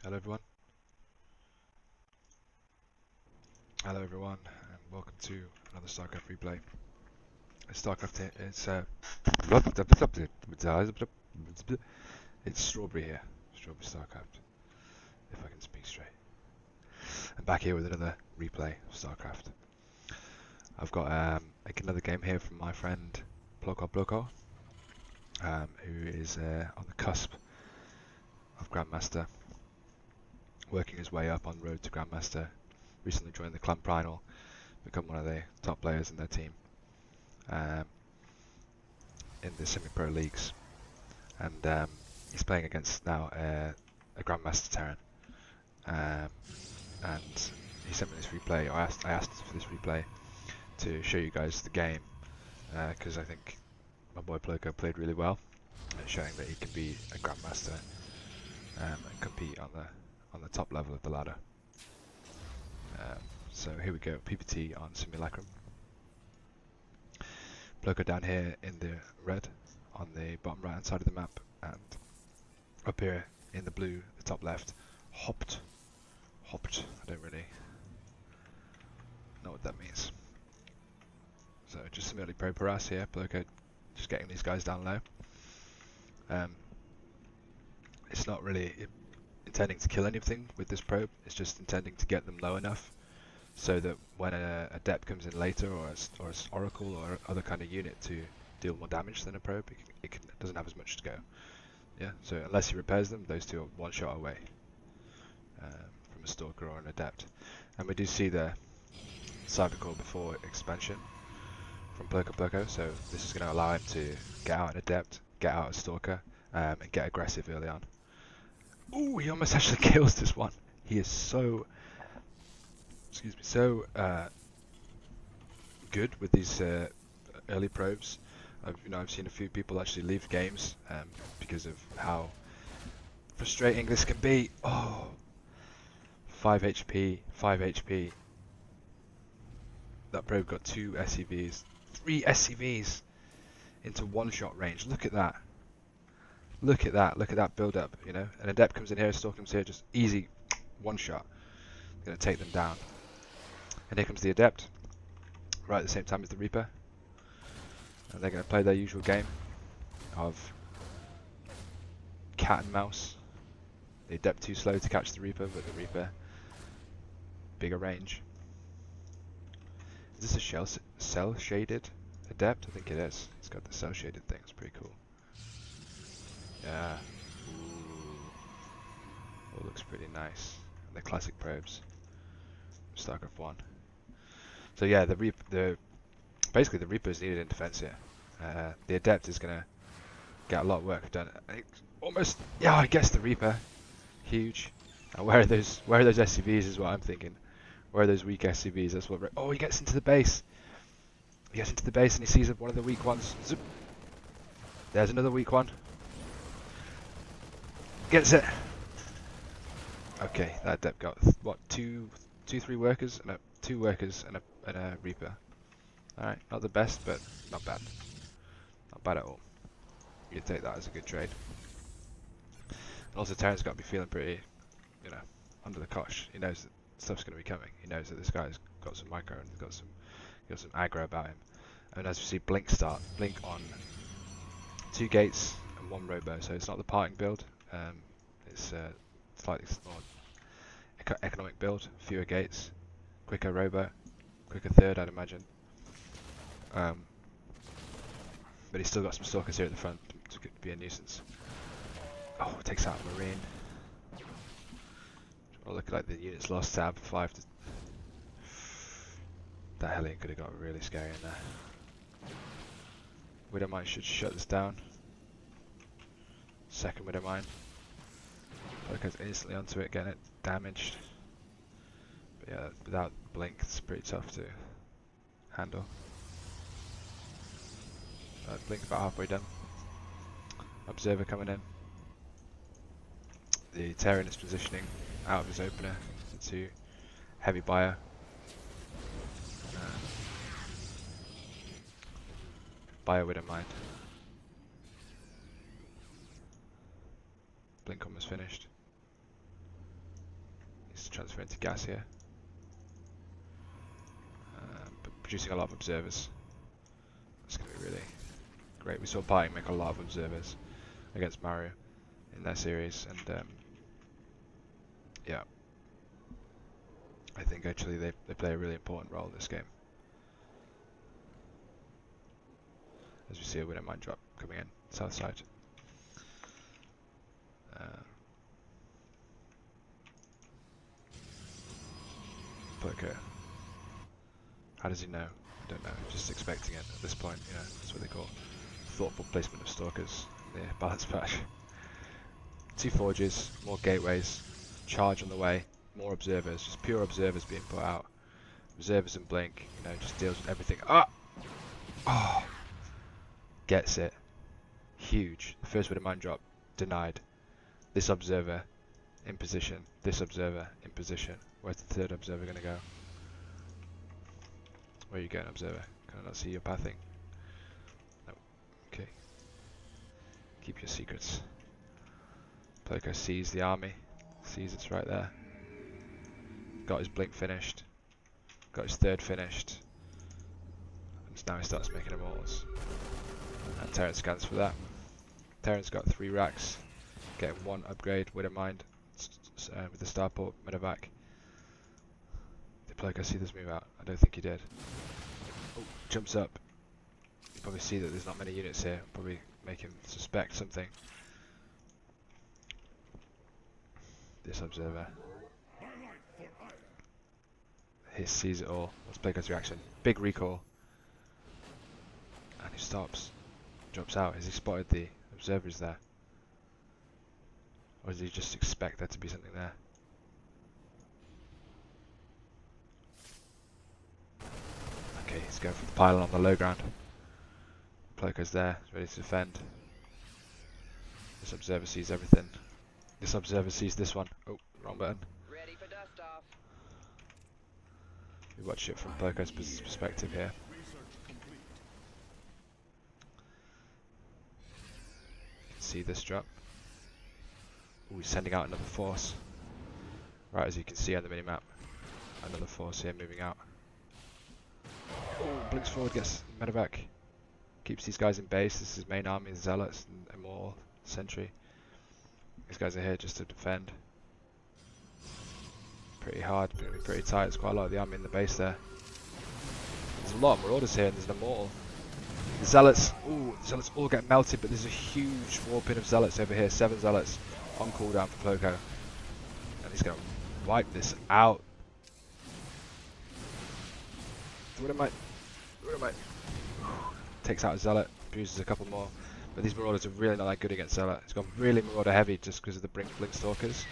Hello everyone. Hello everyone, and welcome to another StarCraft replay. StarCraft here, it's Strawberry here, Strawberry StarCraft, if I can speak straight. I'm back here with another replay of StarCraft. I've got another game here from my friend PlokoPloko, who is on the cusp of Grandmaster, working his way up on road to Grandmaster. Recently joined the Clan Primal, become one of the top players in their team. In the semi-pro leagues, and he's playing against now a Grandmaster Terran, and he sent me this replay. I asked for this replay to show you guys the game, because I think my boy Ploko played really well, showing that he can be a Grandmaster and compete on the top level of the ladder. So here we go, PPT on Simulacrum. Ploko down here in the red on the bottom right hand side of the map, and up here in the blue, the top left, Hopt. Hopt, I don't really know what that means. So just some early pro harass here, Ploko just getting these guys down low. It's not really intending to kill anything with this probe, it's just intending to get them low enough so that when a Adept comes in later, or an Oracle or other kind of unit to deal more damage than a probe, it doesn't have as much to go. Yeah, so unless he repairs them, those two are one shot away from a Stalker or an Adept. And we do see the Cybercore before expansion from PlokoPloko, so this is going to allow him to get out an Adept, get out a Stalker, and get aggressive early on. Ooh, he almost actually kills this one. He is so, good with these early probes. I've seen a few people actually leave games because of how frustrating this can be. Oh, 5 HP, 5 HP. That probe got 2 SCVs, 3 SCVs into one-shot range. Look at that. Look at that. Look at that build-up. You know, an Adept comes in here, Stalker comes here, just easy one-shot. Gonna take them down. And here comes the Adept, right at the same time as the Reaper. And they're gonna play their usual game of cat and mouse. The Adept too slow to catch the Reaper, but the Reaper bigger range. Is this a cell shaded Adept? I think it is. It's got the cell shaded thing. It's pretty cool. Yeah. Ooh. Oh, looks pretty nice. And the classic probes. StarCraft 1. So yeah, basically the Reaper is needed in defense here. The Adept is gonna get a lot of work done. Almost. Yeah, I guess the Reaper. Huge. Now where are those SCVs is what I'm thinking. Where are those weak SCVs? That's what. Oh, he gets into the base. He gets into the base and he sees one of the weak ones. Zoop. There's another weak one. Gets it. Okay, that Adept got what, two, 3 workers, no, 2 workers and a Reaper. All right, not the best, but not bad. Not bad at all. You can take that as a good trade. And also, Terran's got to be feeling pretty, under the cosh. He knows that stuff's going to be coming. He knows that this guy's got some micro and got some aggro about him. And as we see, blink on 2 gates and 1 robo. So it's not the parting build. It's slightly more economic build. Fewer gates, quicker robo, quicker third, I'd imagine. But he's still got some stalkers here at the front to be a nuisance. Oh, it takes out a Marine. Oh, look like the unit's lost tab 5 to. That Hellion could have got really scary in there. Widowmine should shut this down. Second Widowmine. Goes instantly onto it, getting it damaged. But yeah, without blink, it's pretty tough to handle. Blink's about halfway done. Observer coming in. The Terran is positioning out of his opener into heavy buyer. Buyer Widowmine. Blink almost finished. transfer into gas here. But producing a lot of observers. That's going to be really great. We saw Python make a lot of observers against Mario in their series, and yeah, I think actually they play a really important role in this game. As we see a winner mine drop coming in, south side. Ploko. How does he know? I don't know. Just expecting it at this point. You know, that's what they call thoughtful placement of stalkers in the balance patch. 2 forges, more gateways, charge on the way, more observers, just pure observers being put out. Observers and blink, you know, just deals with everything. Ah! Oh! Gets it. Huge. The first bit of mine drop, denied. This observer in position, this observer in position. Where's the third observer going to go? Where are you going, observer? Can I not see your pathing? No. Okay. Keep your secrets. Ploko sees the army. Sees it's right there. Got his blink finished. Got his third finished. And now he starts making immortals. And Terran scans for that. Terran's got 3 racks. Getting 1 upgrade, Widowmind, with the starport, medevac. Did Ploko see this move out? I don't think he did. Oh, jumps up. You probably see that there's not many units here. Probably make him suspect something. This observer. He sees it all. What's Ploko's reaction? Big recall. And he stops. Drops out. Has he spotted the observers there? Or does he just expect there to be something there? Okay, he's going for the pylon on the low ground. Ploko's there, he's ready to defend. This observer sees everything. This observer sees this one. Oh, wrong button. Ready for dust off. We watch it from Ploko's perspective here. You can see this drop. Ooh, he's sending out another force. Right, as you can see on the minimap. Another force here moving out. Oh, blinks forward, gets medevac. Keeps these guys in base. This is his main army, the Zealots and Immortal Sentry. These guys are here just to defend. Pretty hard, pretty tight. There's quite a lot of the army in the base there. There's a lot of Marauders here, and there's an Immortal. The Zealots, ooh, the Zealots all get melted, but there's a huge warping of Zealots over here. 7 Zealots on cooldown for Ploko. And he's going to wipe this out. What am I? Takes out a Zealot, bruises a couple more. But these Marauders are really not that good against Zealot. It's gone really Marauder heavy just because of the Blink Stalkers.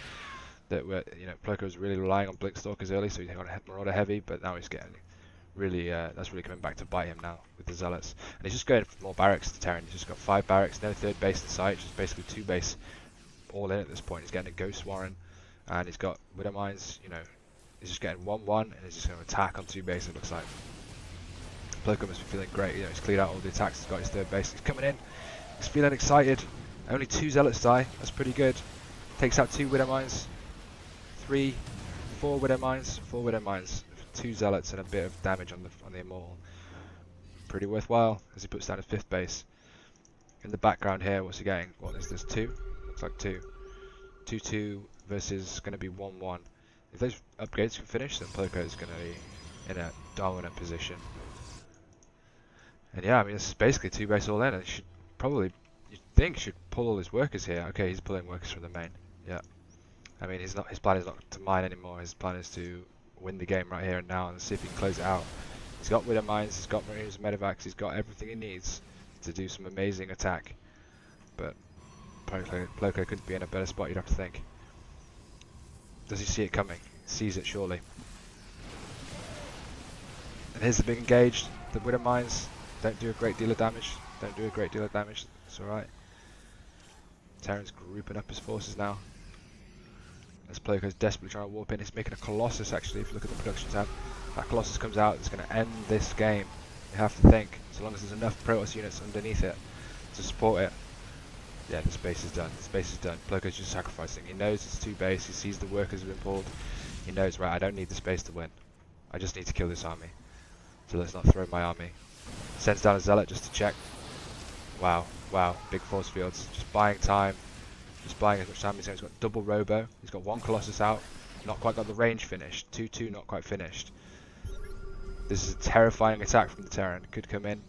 That were, you know, Ploko was really relying on Blink Stalkers early, so he got Marauder heavy, but now he's getting really, that's really coming back to bite him now with the Zealots. And he's just going for more barracks to Terran. He's just got 5 barracks, no third base in sight, just basically 2 base all in at this point. He's getting a Ghost Warren, and he's got Widow Mines, you know, he's just getting 1-1, and he's just going to attack on 2 base, it looks like. Ploko must be feeling great, you know, he's cleared out all the attacks, he's got his third base, he's coming in, he's feeling excited. Only 2 Zealots die, that's pretty good. Takes out 2 Widow Mines, 3, 4 Widow Mines, 4 Widow Mines, 2 Zealots and a bit of damage on the Immortal. Pretty worthwhile as he puts down his 5th base. In the background here, what's he getting? What is this, 2? Looks like 2. 2-2 versus going to be 1-1. If those upgrades can finish, then Ploko is going to be in a dominant position. And yeah, I mean, this is basically 2 base all in, and he should probably, you'd think, should pull all his workers here. Okay, he's pulling workers from the main. Yeah. I mean, his plan is not to mine anymore. His plan is to win the game right here and now and see if he can close it out. He's got Widow Mines, he's got Marines and Medevacs, he's got everything he needs to do some amazing attack. But Ploko couldn't be in a better spot, you'd have to think. Does he see it coming? Sees it surely. And here's the big engage. The Widow Mines don't do a great deal of damage. It's alright. Terran's grouping up his forces now. As Ploko's desperately trying to warp in. He's making a Colossus actually, if you look at the production tab. That Colossus comes out, it's going to end this game. You have to think, so long as there's enough Protoss units underneath it to support it. Yeah, this base is done. Ploko's just sacrificing. He knows it's 2 base, he sees the workers have been pulled. He knows, right, I don't need the space to win. I just need to kill this army. So let's not throw my army. Sends down a zealot just to check. Wow, wow, big force fields. Just buying time. Just buying as much time as he's got double robo. He's got one Colossus out. Not quite got the range finished. 2-2 not quite finished. This is a terrifying attack from the Terran. Could come in.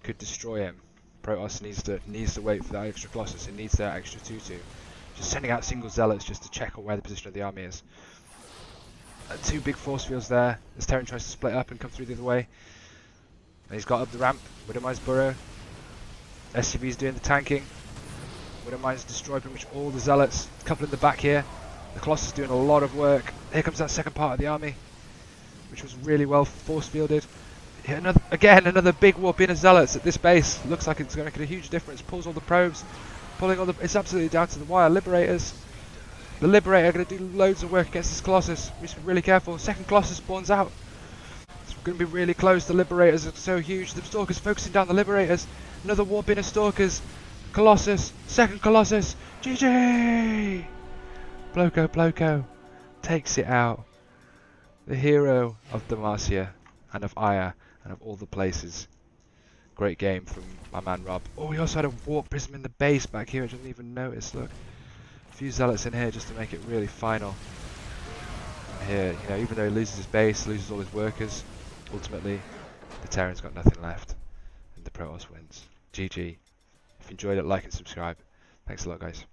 Could destroy him. Protoss needs to wait for that extra Colossus. It needs that extra 2-2. Just sending out single zealots just to check on where the position of the army is. Two big force fields there. This Terran tries to split up and come through the other way. And he's got up the ramp. Widowmine's burrow. SCV's doing the tanking. Widowmine's destroyed pretty much all the zealots. A couple in the back here. The Colossus is doing a lot of work. Here comes that second part of the army, which was really well force fielded. Another big whoop in of zealots at this base. Looks like it's going to make a huge difference. Pulls all the probes. It's absolutely down to the wire. Liberators. The Liberator are going to do loads of work against this Colossus. We should be really careful. Second Colossus spawns out. It's going to be really close. The Liberators are so huge. The Stalkers focusing down the Liberators. Another warp in of Stalkers. Colossus. Second Colossus. GG! PlokoPloko takes it out. The hero of Demacia and of Aya and of all the places. Great game from my man Rob. Oh, we also had a warp prism in the base back here. I didn't even notice. Look. A few zealots in here just to make it really final. Here, you know, even though he loses his base, loses all his workers, ultimately the Terran's got nothing left and the Protoss wins. GG. If you enjoyed it, like and subscribe. Thanks a lot, guys.